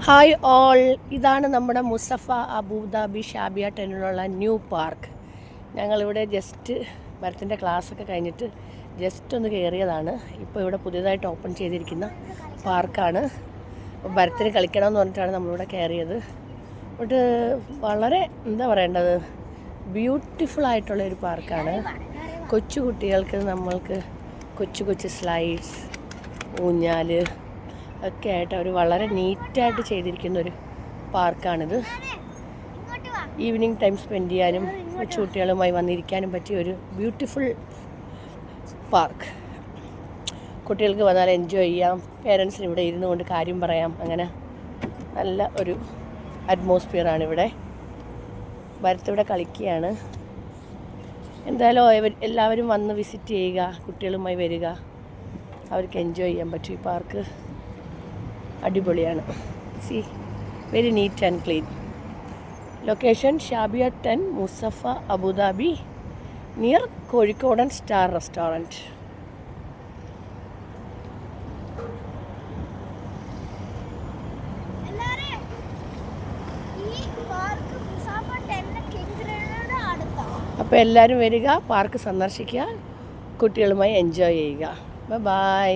Hi all, ഇതാണ് നമ്മുടെ മുസഫ Abu Dhabi Shabiya ടെന്നിലുള്ള new park. ഞങ്ങളിവിടെ ജസ്റ്റ് ഭരത്തിൻ്റെ ക്ലാസ്സൊക്കെ കഴിഞ്ഞിട്ട് ജസ്റ്റ് ഒന്ന് കയറിയതാണ്. ഇപ്പോൾ ഇവിടെ പുതിയതായിട്ട് ഓപ്പൺ ചെയ്തിരിക്കുന്ന പാർക്കാണ്. അപ്പോൾ ഭരത്തിന് കളിക്കണമെന്ന് പറഞ്ഞിട്ടാണ് നമ്മളിവിടെ കയറിയത്. ഇവിടെ വളരെ എന്താ പറയേണ്ടത്, ബ്യൂട്ടിഫുൾ ആയിട്ടുള്ളൊരു പാർക്കാണ്. കൊച്ചു കുട്ടികൾക്ക് നമ്മൾക്ക് കൊച്ചു കൊച്ചു സ്ലൈഡ്സ്, ഊഞ്ഞാൽ ഒക്കെ ആയിട്ട് അവർ വളരെ നീറ്റായിട്ട് ചെയ്തിരിക്കുന്നൊരു പാർക്കാണിത്. ഈവനിങ് ടൈം സ്പെൻഡ് ചെയ്യാനും കൊച്ചുകുട്ടികളുമായി വന്നിരിക്കാനും പറ്റിയ ഒരു ബ്യൂട്ടിഫുൾ പാർക്ക്. കുട്ടികൾക്ക് വന്നാൽ എൻജോയ് ചെയ്യാം, പേരൻസിന് ഇവിടെ ഇരുന്നു കൊണ്ട് കാര്യം പറയാം. അങ്ങനെ നല്ല ഒരു അറ്റ്മോസ്ഫിയറാണ് ഇവിടെ. ഭരത്തിവിടെ കളിക്കുകയാണ്. എന്തായാലും എല്ലാവരും വന്ന് വിസിറ്റ് ചെയ്യുക, കുട്ടികളുമായി വരിക, അവർക്ക് എൻജോയ് ചെയ്യാൻ പറ്റും. ഈ പാർക്ക് അടിപൊളിയാണ്. See, very neat and clean. Location Shabiya 10 Musaffah Abu Dhabi, near കോഴിക്കോടൻ സ്റ്റാർ റെസ്റ്റോറൻറ്റ്. അപ്പോൾ എല്ലാവരും വരിക, പാർക്ക് സന്ദർശിക്കുക, കുട്ടികളുമായി എൻജോയ് ചെയ്യുക. ബൈ.